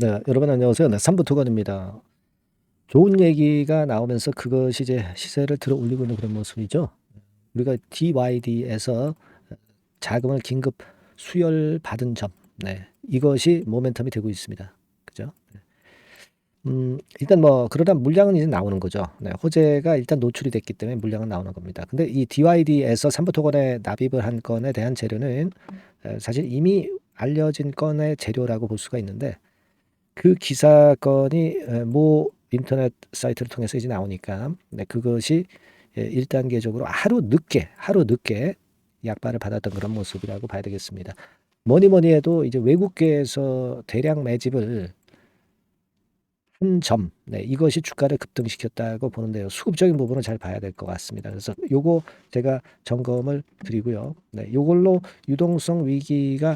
네, 여러분 안녕하세요. 네, 삼부토건입니다. 좋은 얘기가 나오면서 그것이 이제 시세를 들어 올리고 있는 그런 모습이죠. 우리가 DYD에서 자금을 긴급 수혈받은 점, 네, 이것이 모멘텀이 되고 있습니다. 그죠? 일단 뭐 그러다 물량은 이제 나오는 거죠. 네, 호재가 일단 노출이 됐기 때문에 물량은 나오는 겁니다. 근데 이 DYD에서 삼부토건에 납입을 한 건에 대한 재료는 사실 이미 알려진 건의 재료라고 볼 수가 있는데 그 기사건이 모 인터넷 사이트를 통해서 이제 나오니까 네, 그것이 1단계적으로 하루 늦게 약발을 받았던 그런 모습이라고 봐야 되겠습니다. 뭐니 뭐니 해도 이제 외국계에서 대량 매집을 한 점, 네, 이것이 주가를 급등시켰다고 보는데요. 수급적인 부분을 잘 봐야 될 것 같습니다. 그래서 요거 제가 점검을 드리고요. 네, 요걸로 유동성 위기가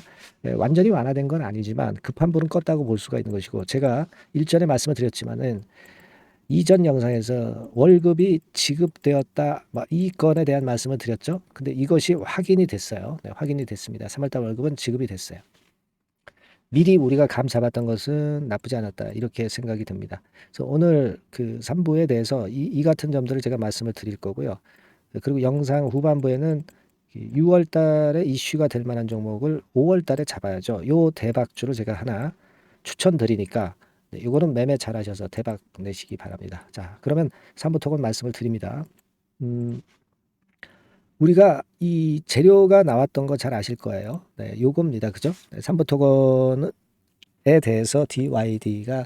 완전히 완화된 건 아니지만 급한 불은 껐다고 볼 수가 있는 것이고, 제가 일전에 말씀을 드렸지만은 이전 영상에서 월급이 지급되었다, 이 건에 대한 말씀을 드렸죠. 근데 이것이 확인이 됐어요. 네, 확인이 됐습니다. 3월달 월급은 지급이 됐어요. 미리 우리가 감 잡았던 것은 나쁘지 않았다. 이렇게 생각이 듭니다. 그래서 오늘 그 3부에 대해서 이 같은 점들을 제가 말씀을 드릴 거고요. 그리고 영상 후반부에는 6월 달에 이슈가 될 만한 종목을 5월 달에 잡아야죠. 요 대박주를 제가 하나 추천드리니까 이거는 매매 잘 하셔서 대박 내시기 바랍니다. 자, 그러면 3부 토건 말씀을 드립니다. 음, 우리가 이 재료가 나왔던 거 잘 아실 거예요. 네, 요겁니다. 그죠? 네, 3부 토건은 에 대해서 DYD가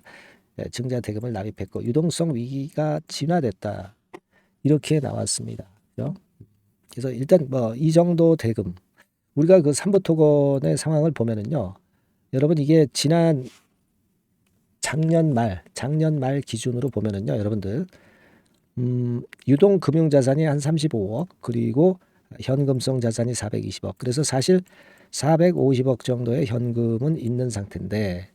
증자 대금을 납입했고 유동성 위기가 진화됐다. 이렇게 나왔습니다. 그죠? 그래서 일단 뭐 이 정도 대금 우리가 그 삼부토건의 상황을 보면은요. 여러분 이게 지난 작년 말 기준으로 보면은요. 여러분들 유동 금융 자산이 한 35억 그리고 현금성 자산이 420억. 그래서 사실 450억 정도의 현금은 있는 상태인데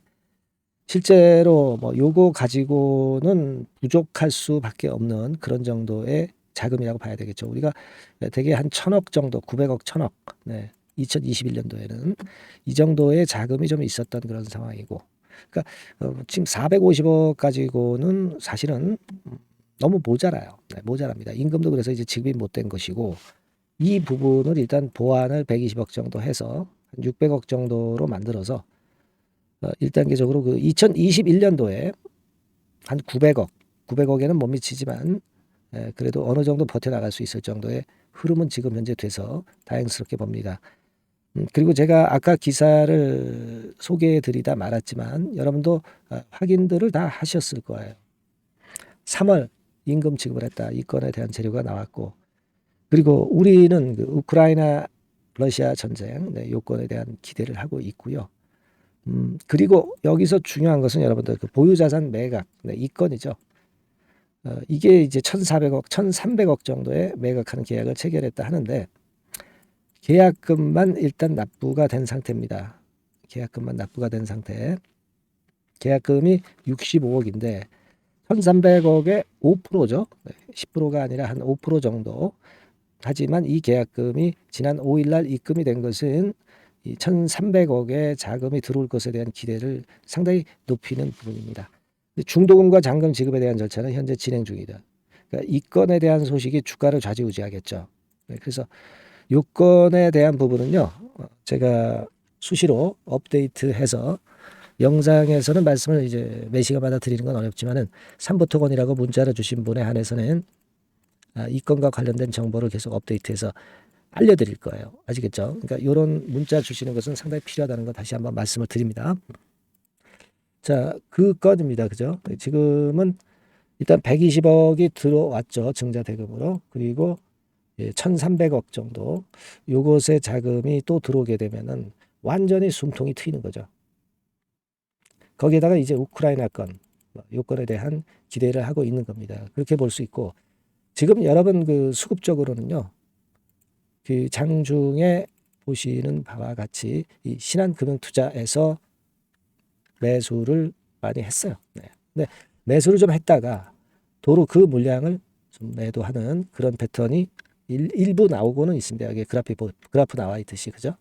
실제로 뭐 요거 가지고는 부족할 수밖에 없는 그런 정도의 자금이라고 봐야 되겠죠. 우리가 대개 한 1,000억 정도, 900억, 1,000억. 네. 2021년도에는 이 정도의 자금이 좀 있었던 그런 상황이고. 그러니까 지금 450억 가지고는 사실은 너무 모자라요. 네, 모자랍니다. 임금도 그래서 이제 지급이 못 된 것이고 이 부분을 일단 보완을 120억 정도 해서 한 600억 정도로 만들어서 1단계적으로 그 2021년도에 한 900억에는 못 미치지만 그래도 어느 정도 버텨나갈 수 있을 정도의 흐름은 지금 현재 돼서 다행스럽게 봅니다. 그리고 제가 아까 기사를 소개해 드리다 말았지만 여러분도 확인들을 다 하셨을 거예요. 3월 임금 지급을 했다. 이 건에 대한 재료가 나왔고 그리고 우리는 그 우크라이나 러시아 전쟁 요건에 대한 기대를 하고 있고요. 그리고 여기서 중요한 것은 여러분들 그 보유자산 매각, 이 건이죠. 이게 이제 1,400억, 1,300억 정도의 매각하는 계약을 체결했다 하는데 계약금만 일단 납부가 된 상태입니다. 계약금만 납부가 된 상태. 계약금이 65억인데 1,300억의 5%죠. 10%가 아니라 한 5% 정도. 하지만 이 계약금이 지난 5일 날 입금이 된 것은 이 1,300억의 자금이 들어올 것에 대한 기대를 상당히 높이는 부분입니다. 중도금과 잔금 지급에 대한 절차는 현재 진행 중이다. 그러니까 이 건에 대한 소식이 주가를 좌지우지하겠죠. 그래서 요건에 대한 부분은요. 제가 수시로 업데이트해서 영상에서는 말씀을 이제 매 시간마다 드리는 건 어렵지만은 삼부토건이라고 문자를 주신 분에 한해서는 이 건과 관련된 정보를 계속 업데이트해서 알려드릴 거예요. 아시겠죠? 그러니까 이런 문자 주시는 것은 상당히 필요하다는 거 다시 한번 말씀을 드립니다. 자, 그 건입니다. 그죠? 지금은 일단 120억이 들어왔죠. 증자 대금으로. 그리고 1,300억 정도 요것의 자금이 또 들어오게 되면은 완전히 숨통이 트이는 거죠. 거기에다가 이제 우크라이나 건 요건에 대한 기대를 하고 있는 겁니다. 그렇게 볼 수 있고 지금 여러분 그 수급적으로는요. 그 장중에 보시는 바와 같이 이 신한금융투자에서 매수를 많이 했어요. 네. 근데 매수를 좀 했다가 도로 그 물량을 좀 매도하는 그런 패턴이 일부 나오고는 있습니다. 여기 그래프 나와 있듯이 그죠?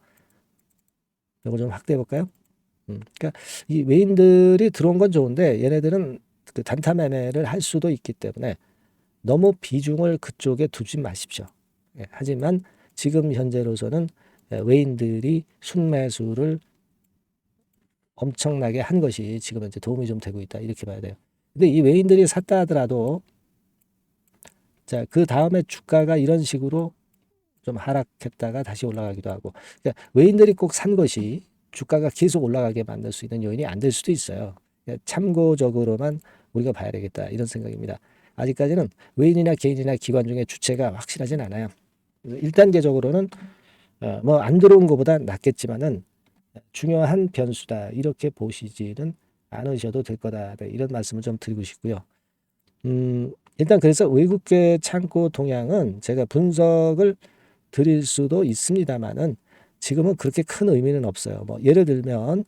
이걸 좀 확대해 볼까요? 그러니까 이 외인들이 들어온 건 좋은데 얘네들은 그 단타 매매를 할 수도 있기 때문에 너무 비중을 그쪽에 두지 마십시오. 예, 하지만 지금 현재로서는 외인들이 순매수를 엄청나게 한 것이 지금 현재 도움이 좀 되고 있다 이렇게 봐야 돼요. 근데 이 외인들이 샀다 하더라도 자, 그 다음에 주가가 이런 식으로 좀 하락했다가 다시 올라가기도 하고 그러니까 외인들이 꼭 산 것이 주가가 계속 올라가게 만들 수 있는 요인이 안 될 수도 있어요. 그러니까 참고적으로만 우리가 봐야 되겠다 이런 생각입니다. 아직까지는 외인이나 개인이나 기관 중에 주체가 확실하진 않아요. 1단계적으로는 뭐 안 들어온 것보다 낫겠지만은 중요한 변수다 이렇게 보시지는 않으셔도 될 거다 이런 말씀을 좀 드리고 싶고요. 일단 그래서 외국계 창고 동향은 제가 분석을 드릴 수도 있습니다만은 지금은 그렇게 큰 의미는 없어요. 뭐 예를 들면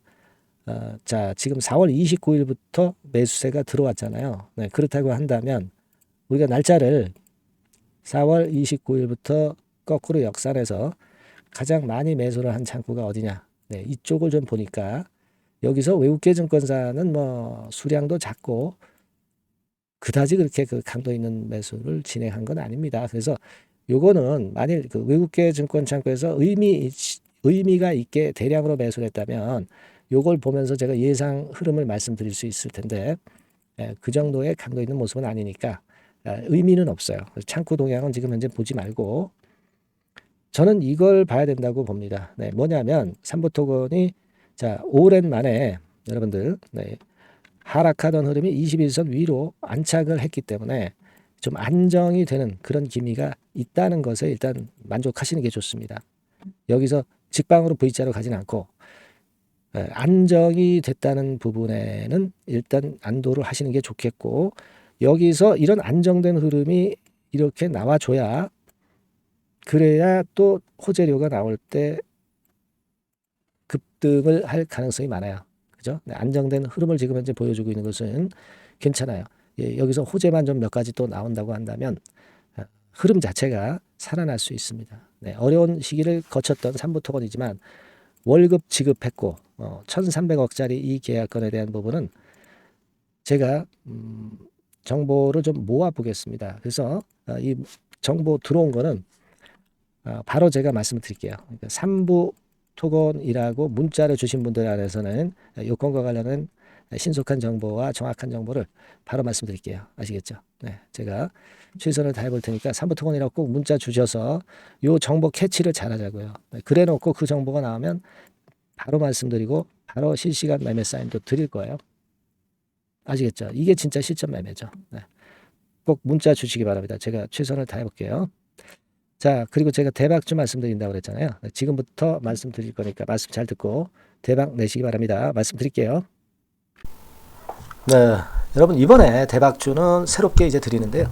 자 지금 4월 29일부터 매수세가 들어왔잖아요. 네, 그렇다고 한다면 우리가 날짜를 4월 29일부터 거꾸로 역산해서 가장 많이 매수를 한 창구가 어디냐? 네, 이쪽을 좀 보니까 여기서 외국계 증권사는 뭐 수량도 작고 그다지 그렇게 그 강도 있는 매수를 진행한 건 아닙니다. 그래서 요거는 만일 그 외국계 증권 창구에서 의미가 있게 대량으로 매수를 했다면 요걸 보면서 제가 예상 흐름을 말씀드릴 수 있을 텐데 그 정도의 강도 있는 모습은 아니니까 의미는 없어요. 창구 동향은 지금 현재 보지 말고 저는 이걸 봐야 된다고 봅니다. 네, 뭐냐면 삼부토건이 자 오랜 만에 여러분들 하락하던 흐름이 21선 위로 안착을 했기 때문에 좀 안정이 되는 그런 기미가 있다는 것에 일단 만족하시는 게 좋습니다. 여기서 직방으로 V자로 가진 않고 안정이 됐다는 부분에는 일단 안도를 하시는 게 좋겠고 여기서 이런 안정된 흐름이 이렇게 나와줘야 그래야 또 호재료가 나올 때 급등을 할 가능성이 많아요. 그죠? 안정된 흐름을 지금 현재 보여주고 있는 것은 괜찮아요. 예, 여기서 호재만 좀 몇 가지 또 나온다고 한다면 흐름 자체가 살아날 수 있습니다. 네, 어려운 시기를 거쳤던 삼부토건이지만 월급 지급했고 1,300억짜리 이 계약건에 대한 부분은 제가 정보를 좀 모아 보겠습니다. 그래서 이 정보 들어온 거는 바로 제가 말씀을 드릴게요. 그러니까 삼부 토건이라고 문자를 주신 분들 안에서는 요건과 관련된 신속한 정보와 정확한 정보를 바로 말씀드릴게요. 아시겠죠? 네, 제가 최선을 다해 볼 테니까 삼부 토건이라고 꼭 문자 주셔서 요 정보 캐치를 잘하자고요. 네, 그래 놓고 그 정보가 나오면 바로 말씀드리고 바로 실시간 매매 사인도 드릴 거예요. 아시겠죠? 이게 진짜 실전 매매죠. 네, 꼭 문자 주시기 바랍니다. 제가 최선을 다해 볼게요. 자, 그리고 제가 대박주 말씀드린다고 그랬잖아요. 지금부터 말씀드릴 거니까 말씀 잘 듣고 대박 내시기 바랍니다. 말씀드릴게요. 네, 여러분 이번에 대박주는 새롭게 이제 드리는데요.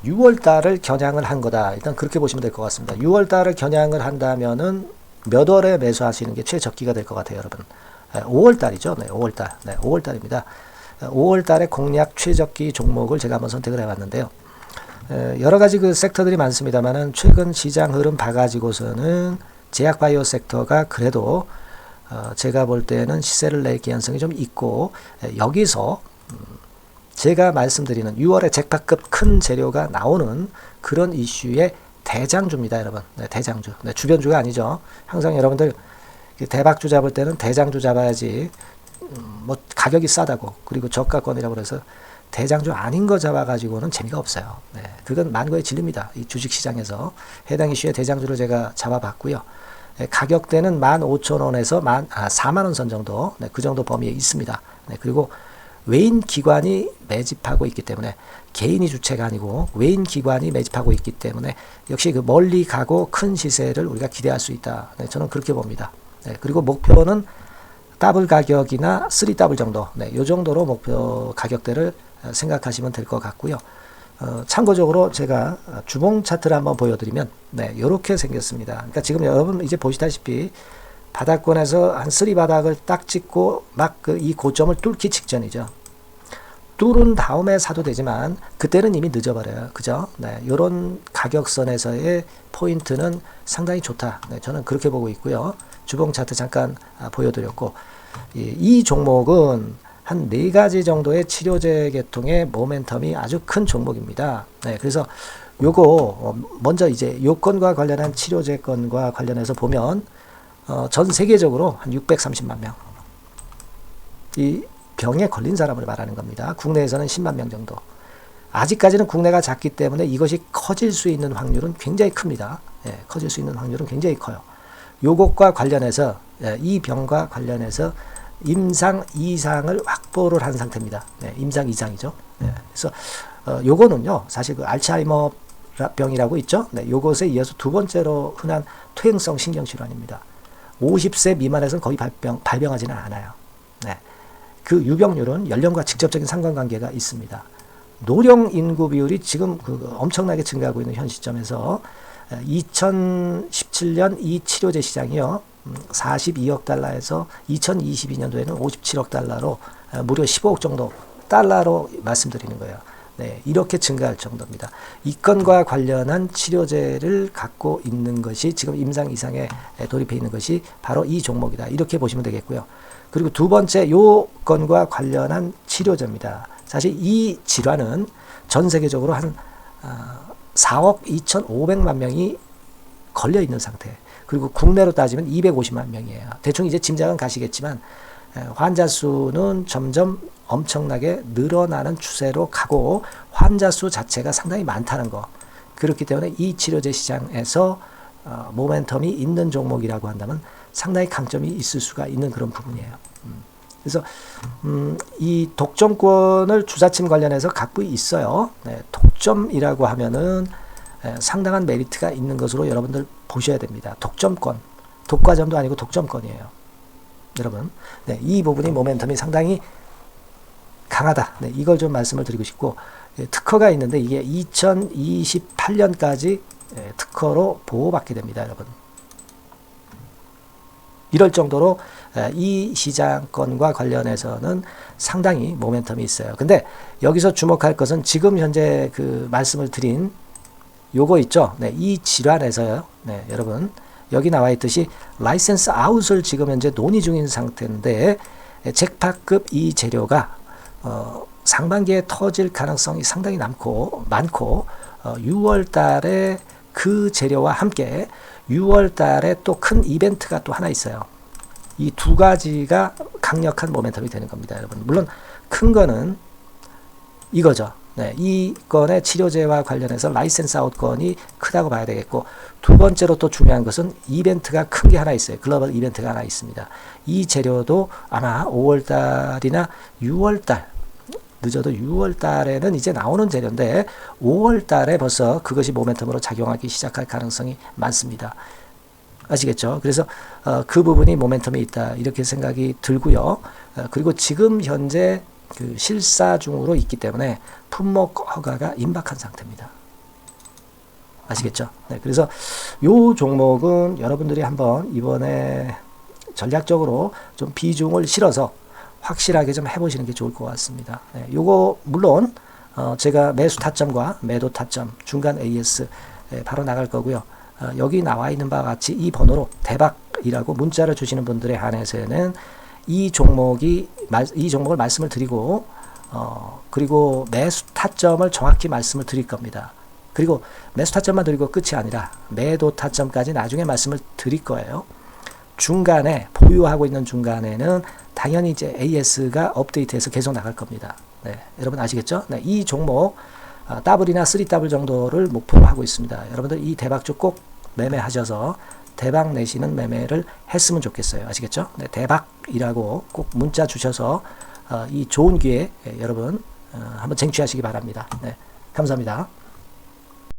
6월 달을 겨냥을 한 거다. 일단 그렇게 보시면 될 것 같습니다. 6월 달을 겨냥을 한다면은 몇 월에 매수하시는 게 최적기가 될 것 같아요, 여러분. 5월 달이죠. 네, 5월 달. 네, 5월 달입니다. 5월 달에 공략 최적기 종목을 제가 한번 선택을 해봤는데요. 여러 가지 그 섹터들이 많습니다만은 최근 시장 흐름 봐가지고서는 제약바이오 섹터가 그래도 제가 볼 때는 시세를 낼 개연성이 좀 있고 여기서 제가 말씀드리는 6월에 잭팟급 큰 재료가 나오는 그런 이슈의 대장주입니다, 여러분. 네, 대장주. 네, 주변주가 아니죠. 항상 여러분들 대박주 잡을 때는 대장주 잡아야지 뭐 가격이 싸다고 그리고 저가권이라고 그래서 대장주 아닌 거 잡아가지고는 재미가 없어요. 네, 그건 만고의 진리입니다. 이 주식시장에서 해당 이슈의 대장주를 제가 잡아봤고요. 네, 가격대는 15,000원에서 4만원 선 정도, 네, 그 정도 범위에 있습니다. 네, 그리고 외인 기관이 매집하고 있기 때문에 개인이 주체가 아니고 외인 기관이 매집하고 있기 때문에 역시 그 멀리 가고 큰 시세를 우리가 기대할 수 있다. 네, 저는 그렇게 봅니다. 네, 그리고 목표는 더블 가격이나 3더블 정도, 네, 이 정도로 목표 가격대를 생각하시면 될 것 같고요. 참고적으로 제가 주봉 차트를 한번 보여드리면 네, 이렇게 생겼습니다. 그러니까 지금 여러분 이제 보시다시피 바닥권에서 한 3바닥을 딱 찍고 막 이 고점을 뚫기 직전이죠. 뚫은 다음에 사도 되지만 그때는 이미 늦어버려요. 그죠? 네, 이런 가격선에서의 포인트는 상당히 좋다. 네, 저는 그렇게 보고 있고요. 주봉 차트 잠깐 보여드렸고 이 종목은 한 4가지 정도의 치료제 계통의 모멘텀이 아주 큰 종목입니다. 네, 그래서 요거 먼저 이제 요건과 관련한 치료제 건과 관련해서 보면 전 세계적으로 한 630만 명. 이 병에 걸린 사람을 말하는 겁니다. 국내에서는 10만 명 정도. 아직까지는 국내가 작기 때문에 이것이 커질 수 있는 확률은 굉장히 큽니다. 예, 커질 수 있는 확률은 굉장히 커요. 요것과 관련해서 이 병과 관련해서 임상 이상을 확보를 한 상태입니다. 네, 임상 이상이죠. 네, 그래서 요거는요, 사실 그 알츠하이머 병이라고 있죠. 네, 요것에 이어서 두 번째로 흔한 퇴행성 신경질환입니다. 50세 미만에서는 거의 발병하지는 않아요. 네, 그 유병률은 연령과 직접적인 상관관계가 있습니다. 노령 인구 비율이 지금 엄청나게 증가하고 있는 현 시점에서 2017년 이 치료제 시장이요, 42억 달러에서 2022년도에는 57억 달러로 무려 15억 정도 달러로 말씀드리는 거예요. 네, 이렇게 증가할 정도입니다. 이 건과 관련한 치료제를 갖고 있는 것이 지금 임상 이상에 돌입해 있는 것이 바로 이 종목이다. 이렇게 보시면 되겠고요. 그리고 두 번째 요 건과 관련한 치료제입니다. 사실 이 질환은 전 세계적으로 한 4억 2,500만 명이 걸려 있는 상태. 그리고 국내로 따지면 250만 명이에요. 대충 이제 짐작은 가시겠지만 환자 수는 점점 엄청나게 늘어나는 추세로 가고 환자 수 자체가 상당히 많다는 거. 그렇기 때문에 이 치료제 시장에서 모멘텀이 있는 종목이라고 한다면 상당히 강점이 있을 수가 있는 그런 부분이에요. 그래서 이 독점권을 주사침 관련해서 갖고 있어요. 네, 독점이라고 하면은 상당한 메리트가 있는 것으로 여러분들 보셔야 됩니다. 독점권, 독과점도 아니고 독점권이에요. 여러분, 네, 이 부분이 모멘텀이 상당히 강하다. 네, 이걸 좀 말씀을 드리고 싶고, 특허가 있는데 이게 2028년까지 특허로 보호받게 됩니다, 여러분. 이럴 정도로 이 시장권과 관련해서는 상당히 모멘텀이 있어요. 근데 여기서 주목할 것은 지금 현재 그 말씀을 드린 요거 있죠. 네, 이 질환에서요. 네, 여러분 여기 나와 있듯이 라이센스 아웃을 지금 현재 논의 중인 상태인데 잭팟급 이 재료가 상반기에 터질 가능성이 상당히 많고 6월 달에 그 재료와 함께 6월 달에 또 큰 이벤트가 또 하나 있어요. 이 두 가지가 강력한 모멘텀이 되는 겁니다, 여러분. 물론 큰 거는 이거죠. 네, 이 건의 치료제와 관련해서 라이센스 아웃 건이 크다고 봐야 되겠고, 두 번째로 또 중요한 것은 이벤트가 큰 게 하나 있어요. 글로벌 이벤트가 하나 있습니다. 이 재료도 아마 5월 달이나 6월 달, 늦어도 6월 달에는 이제 나오는 재료인데 5월 달에 벌써 그것이 모멘텀으로 작용하기 시작할 가능성이 많습니다. 아시겠죠? 그래서 그 부분이 모멘텀이 있다, 이렇게 생각이 들고요. 그리고 지금 현재 그 실사 중으로 있기 때문에 품목 허가가 임박한 상태입니다. 아시겠죠? 네, 그래서 요 종목은 여러분들이 한번 이번에 전략적으로 좀 비중을 실어서 확실하게 좀 해보시는 게 좋을 것 같습니다. 네, 요거 물론 제가 매수 타점과 매도 타점, 중간 AS 바로 나갈 거고요. 여기 나와 있는 바와 같이 이 번호로 대박이라고 문자를 주시는 분들에 한해서는 이 종목을 말씀을 드리고 그리고 매수 타점을 정확히 말씀을 드릴 겁니다. 그리고 매수 타점만 드리고 끝이 아니라 매도 타점까지 나중에 말씀을 드릴 거예요. 중간에 보유하고 있는 중간에는 당연히 이제 AS가 업데이트해서 계속 나갈 겁니다. 네, 여러분 아시겠죠? 네, 이 종목 더블이나 3더블 정도를 목표로 하고 있습니다. 여러분들 이 대박주 꼭 매매하셔서 대박 내시는 매매를 했으면 좋겠어요. 아시겠죠? 네, 대박이라고 꼭 문자 주셔서 이 좋은 기회 여러분 한번 쟁취하시기 바랍니다. 네, 감사합니다.